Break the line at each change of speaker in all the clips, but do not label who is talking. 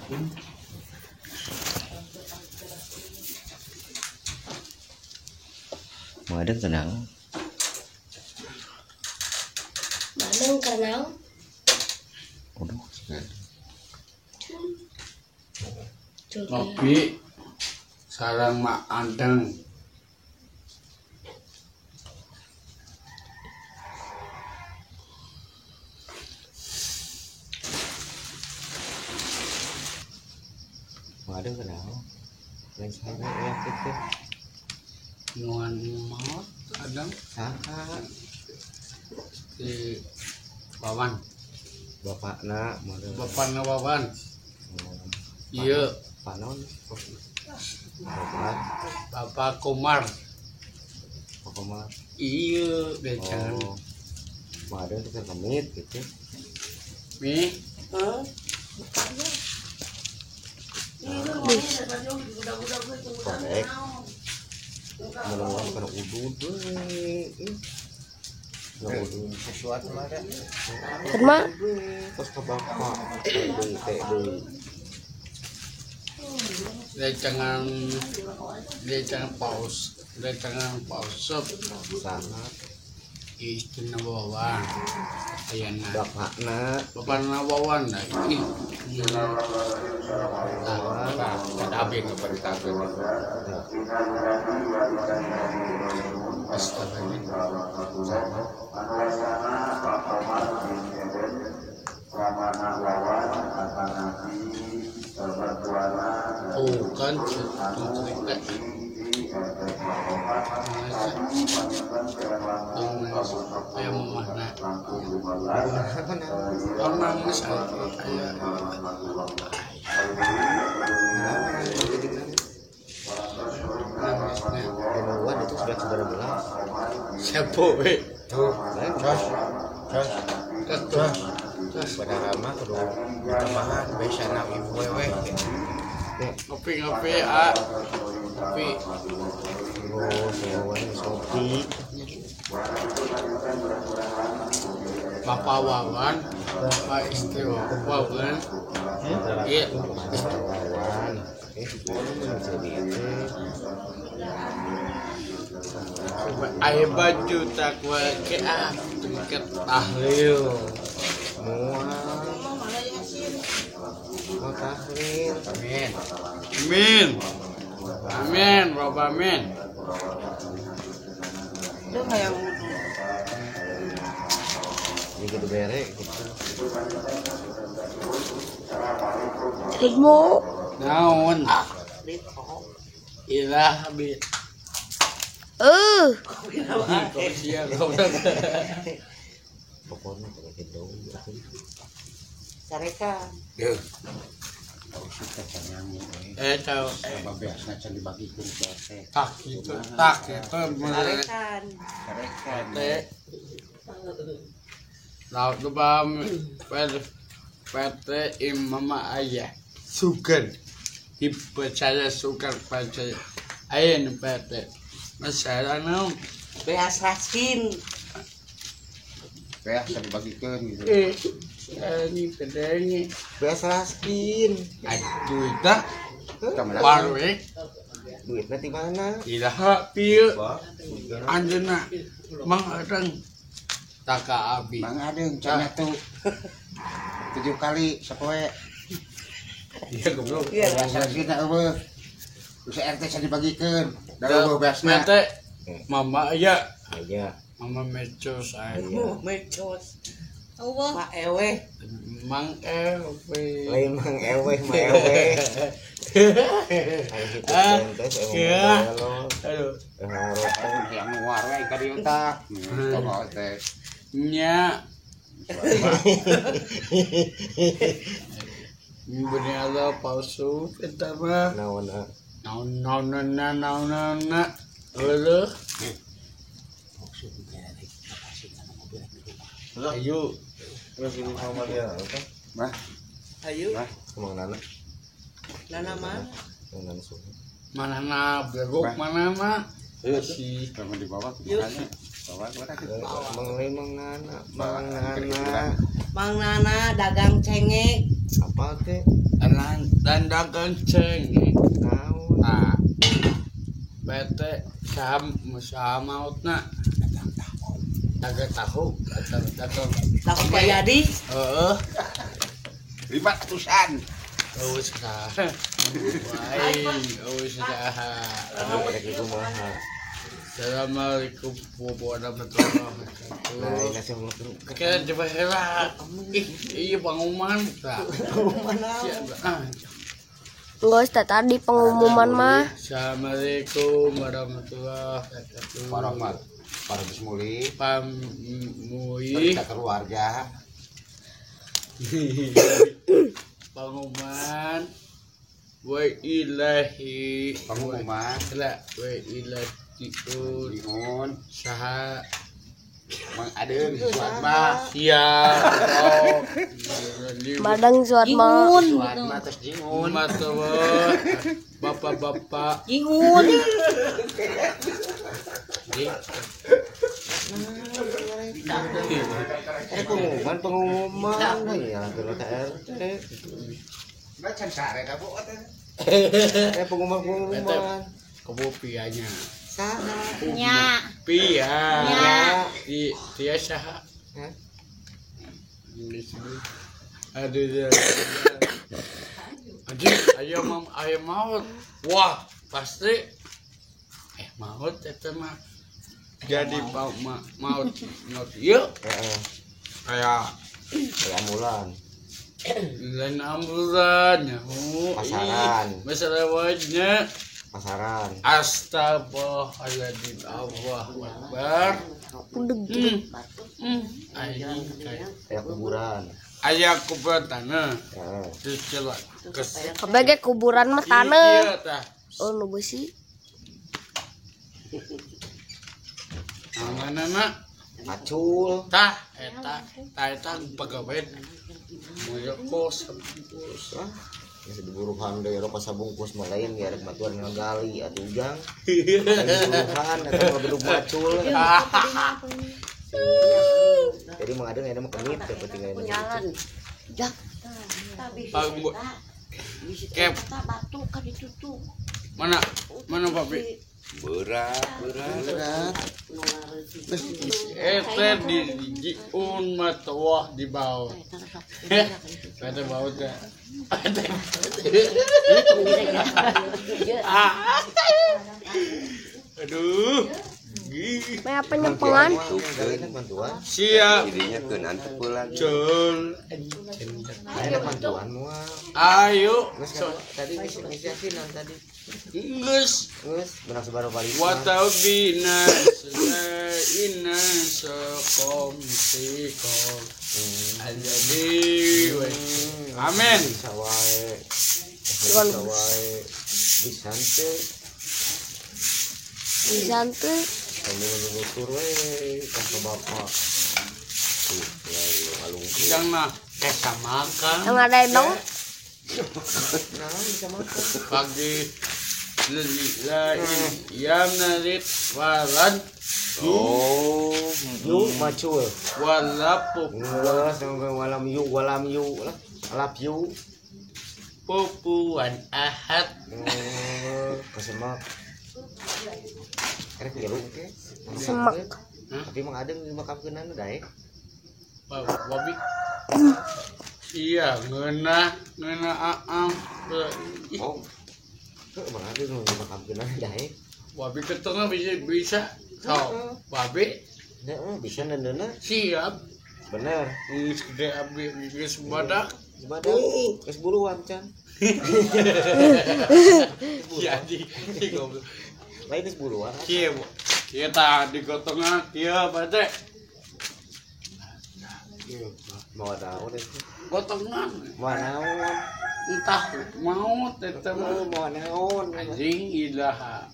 Madeng tenang.
Madeng tenang.
Waduh.
Kopi sarang mak andeng.
Madeng tenang. Lain saya ya itu.
Nuan maut adang
Saka
di Wawan.
bapakna madeng.
Bapakna Wawan. Iya,
Panon.
Bapak Komar.
Pokoknya
Iya, becan.
madeng itu kemit gitu.
Mi,
Korek. Menolong karena udud udud sesuatu ada.
Terma.
Terus ke bapak teh
lecangan paus, lecangan paus sop.
sangat
Istri Wawan. Ayana.
bapakna
Wawan lah ini. Kadabe nggak beritahu. Oh kan cerita. Ayah mana? Orang misalnya
Keluar itu sudah 19.
siapa weh?
Tuh, lain
Terus
pada ramah kudu tambahan biasana ibu wewe.
ngopi kopi.
Terus hewan sopi.
Bapak Wawan, Bapak istri Wawan. Iya.
Wawan. Jadi itu
Ayah baju tak ke tingkat tahlil.
mau tahlil.
Amin. Amin. Amin, Bapak amin.
Lu kayak
Jadi gitu bere gitu.
ilmu.
Naon? Ilah habis.
Pokoknya kalau gitu
Sarekan.
Tahu.
biasanya can dibagikan ke teh.
Tak itu.
Sarekan.
Teh. Laut tu bam. PT Imam Ayah. Sukan. Dipercaya sukan percaya. Ayah ni PT. Masalah nam.
Beas raskin.
Biasa dibagikan gitu.
Ini pedenya.
biasa raskin.
Aduh dah. Warwek.
Duitnya di mana?
Tidak pieu. Anjeunna mang adang taka abi.
Bang Adeng cenah tuh 7 kali sapoe.
Iya goblok.
Biasa kita eueuh. Terus RT can dibagikan. Da eueuh biasna.
Mete mama aya,
Aja.
mama mecos aya.
Mecos. Allah. Pak Ewe.
Mang ewe.
Lain mang ewe.
Iya. Aduh.
Yang luar we ka dieu tah. Tong teh.
Nya. Bener Allah palsu kita mah. Naon. Heuh. Ayo.
Terus ini sama dia apa?
Bah,
Ayo.
Kemana anak?
Nana mana?
Dengan suhu.
Mana na begok mana na.
si kamu dibawa ke
Yuk.
makanya.
Mang Nana dagang cengek.
Apa ke?
dan dagang cengek. Nah, bete sama dagang tahu datang
Tahu Bayadi.
Lipat tusan.
Wis dah. Wis dah. Assalamualaikum warahmatullahi wabarakatuh. Kita coba helah. Iya pengumuman tak.
Guys, tadi pengumuman mah.
Assalamualaikum warahmatullahi wabarakatuh.
Para bismuli.
Pamui.
Kita keluarga.
Pengumuman. Wa ilahi.
Pengumuman.
Wa ilahi.
Diun.
Saha
Mang Adeun Suatma.
siap.
Madang Suatma.
Suatma terus Jingun.
Matawa bapak-bapak
Ingun.
Pengumuman ya ke RT. Baca sare ka bu. Pengumuman.
kebupianya
Nya.
pia
Nya.
dia saha aduh ya ayam maut wah pasti maut itu mah jadi maut yuk kayak
ambulan.
lain ambulan ya
Pasaran.
masalah wajahnya
Pasaran.
Astagfirullahaladzim Allahu Akbar.
Kayak kuburan.
Aya kuburan tanah.
Heeh.
Terus celak
Kabeh kuburan mah taneuh. Oh, nu beusi.
Anganana
Macul.
tah eta pegawai moyo kos
Bisa diburuhan dari Eropa sabungkus malain ya rek batuan ngagali atuh ujang. Diburuhan eta bedug macul. Jadi mengadeng ada mah kemit teh penting aya.
Jak.
Kep
Batu kan ditutup.
mana papi
Berat.
eta di jiun matawah di bawah kata bawah teh aduh
Meh apa nyempengan?
Bantuan.
siap
Jadinya keunan pulang.
cul
Ada bantuan moal.
ayo
Tadi inisiasi nan tadi.
geus
Geus benar sebaru balik.
watau bina ina sokom sikom jadi amin
Sawae.
Cuman
Sawae. Disante.
pisan teh.
Kami menutur we ka bapak. Tuh, ya alungku.
jangan kesa makan
Yang ada dong.
Nah, bisa makan.
pagi lain yang narit walan
Oh, yuk macul.
walapup
Ngeus walam yuk lah. Alap yuk.
pupuan ahad
Kesemak. Karek jaluk ke.
Semak.
Tapi mang adeng di makamkeunana daek.
babi iya ngena aam
Oh. Ke mang adeng di makamkeunana daek.
babi ketengah bisa tau babi
Heeh, bisa nendeuna.
siap
Bener.
geus gede abi geus badak
Sebadak geus buluan can.
jadi goblok
Lain geus buluan.
kieu kita digotongan kieu bade
Mau naon itu?
gotongan
Mau naon?
entah mau tetep
Mau naon?
anjing ilaha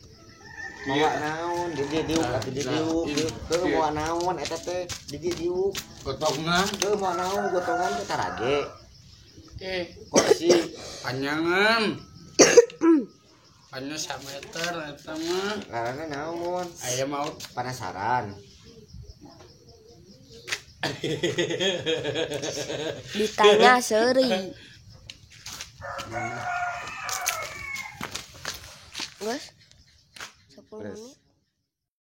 Mau naon? Di diuk atuh di diuk. Heuh mau naon eta teh di diuk.
gotongan
Heuh mau naon gotongan teh tarage.
kursi panjangan panjang 1 meter eta mah
Karena naon?
aya mau
Penasaran.
Ditanya seri. Guys, 10 menit.